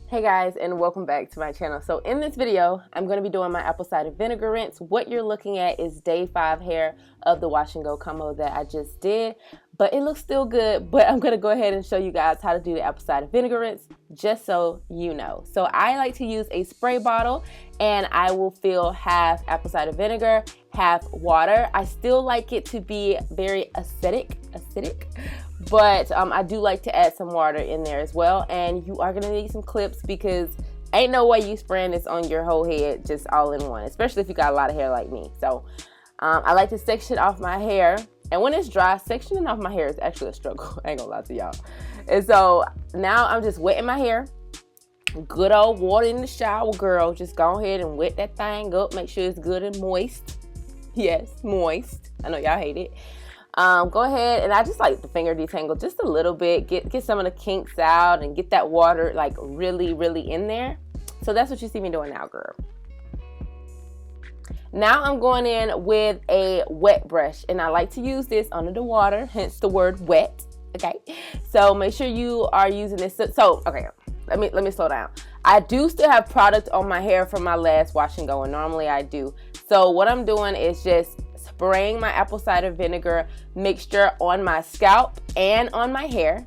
Hey guys, and welcome back to my channel. So in this video, I'm going to be doing my apple cider vinegar rinse. What you're looking at is day 5 hair of the wash and go combo that I just did, but it looks still good. But I'm going to go ahead and show you guys how to do the apple cider vinegar rinse, just so you know. So I like to use a spray bottle, and I will fill half apple cider vinegar, half water. I still like it to be very acidic, but I do like to add some water in there as well. And you are gonna need some clips because ain't no way you spraying this on your whole head just all in one, especially if you got a lot of hair like me. So I like to section off my hair, and when it's dry, sectioning off my hair is actually a struggle. I ain't gonna lie to y'all. And so now I'm just wetting my hair. Good old water in the shower, girl. Just go ahead and wet that thing up. Make sure it's good and moist. Yes, moist. I know y'all hate it. Go ahead, and I just like the finger detangle just a little bit, get some of the kinks out and get that water like really in there. So that's what you see me doing now, girl. Now I'm going in with a wet brush, and I like to use this under the water, hence the word wet. Okay, so make sure you are using this. So okay, let me slow down. I do still have product on my hair from my last wash and go, and normally I do. So what I'm doing is just spraying my apple cider vinegar mixture on my scalp and on my hair.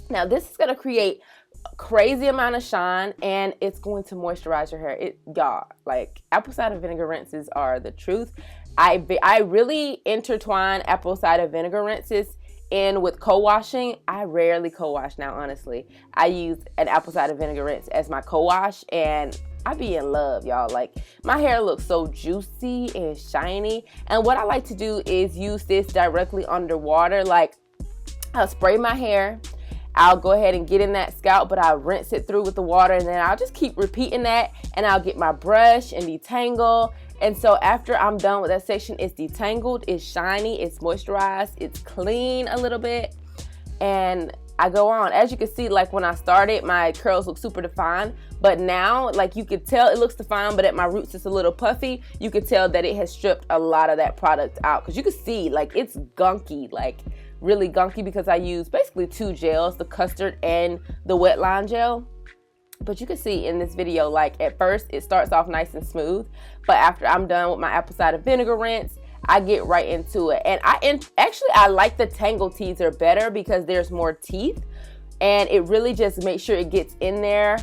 Now this is going to create a crazy amount of shine, and it's going to moisturize your hair. Y'all, like, apple cider vinegar rinses are the truth. I really intertwine apple cider vinegar rinses in with co-washing. I rarely co-wash now, honestly. I use an apple cider vinegar rinse as my co-wash, and I be in love, y'all. Like, my hair looks so juicy and shiny, and what I like to do is use this directly underwater. Like, I'll spray my hair, I'll go ahead and get in that scalp, but I'll rinse it through with the water, and then I'll just keep repeating that, and I'll get my brush and detangle. And so after I'm done with that section, it's detangled, it's shiny, it's moisturized, it's clean a little bit, and I go on. As you can see, like when I started, my curls look super defined, but now, like, you could tell it looks defined, but at my roots it's a little puffy. You could tell that it has stripped a lot of that product out, because you can see, like, it's gunky, like really gunky, because I use basically 2 gels, the custard and the wet line gel. But you can see in this video, like, at first it starts off nice and smooth, but after I'm done with my apple cider vinegar rinse, I get right into it. And actually I like the Tangle teaser better because there's more teeth, and it really just makes sure it gets in there.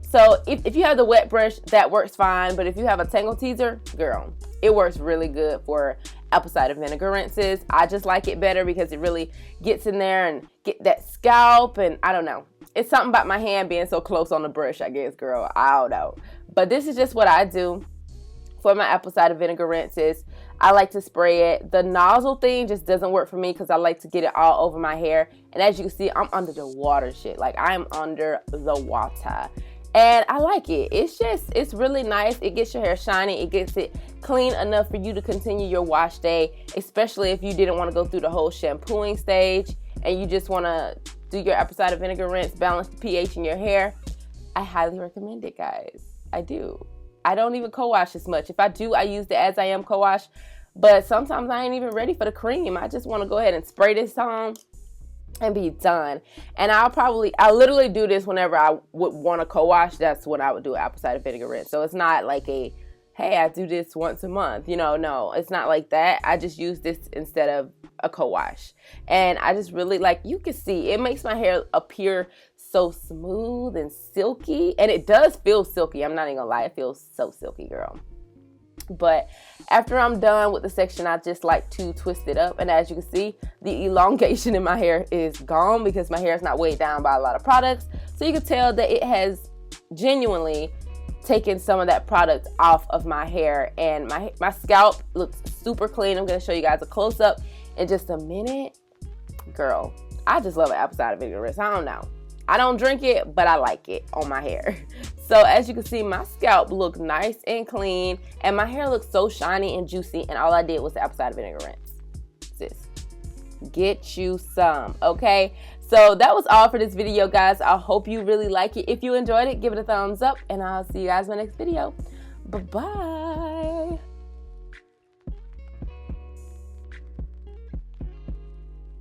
So if you have the wet brush, that works fine, but if you have a Tangle teaser, girl, it works really good for apple cider vinegar rinses. I just like it better because it really gets in there and get that scalp, and I don't know. It's something about my hand being so close on the brush, I guess, girl. I don't know. But this is just what I do for my apple cider vinegar rinses. I like to spray it. The nozzle thing just doesn't work for me because I like to get it all over my hair. And as you can see, I'm under the water shit. Like, I'm under the water. And I like it. It's really nice. It gets your hair shiny. It gets it clean enough for you to continue your wash day, especially if you didn't want to go through the whole shampooing stage and you just want to do your apple cider vinegar rinse, balance the pH in your hair. I highly recommend it, guys. I do. I don't even co-wash as much. If I do, I use the As I Am co-wash, but sometimes I ain't even ready for the cream. I just want to go ahead and spray this on and be done. And I'll literally do this whenever I would want to co-wash. That's when I would do an apple cider vinegar rinse. So it's not like a, hey, I do this once a month. You know, no, it's not like that. I just use this instead of a co-wash. And I just really, like, you can see, it makes my hair appear so smooth and silky. And it does feel silky. I'm not even gonna lie. It feels so silky, girl. But after I'm done with the section, I just like to twist it up. And as you can see, the elongation in my hair is gone because my hair is not weighed down by a lot of products. So you can tell that it has genuinely taken some of that product off of my hair. And my scalp looks super clean. I'm going to show you guys a close-up in just a minute. Girl, I just love an apple cider vinegar rinse. I don't know. I don't drink it, but I like it on my hair. So as you can see, my scalp looked nice and clean, and my hair looks so shiny and juicy, and all I did was the apple cider vinegar rinse. Sis, get you some, okay? So that was all for this video, guys. I hope you really like it. If you enjoyed it, give it a thumbs up, and I'll see you guys in my next video. Bye-bye.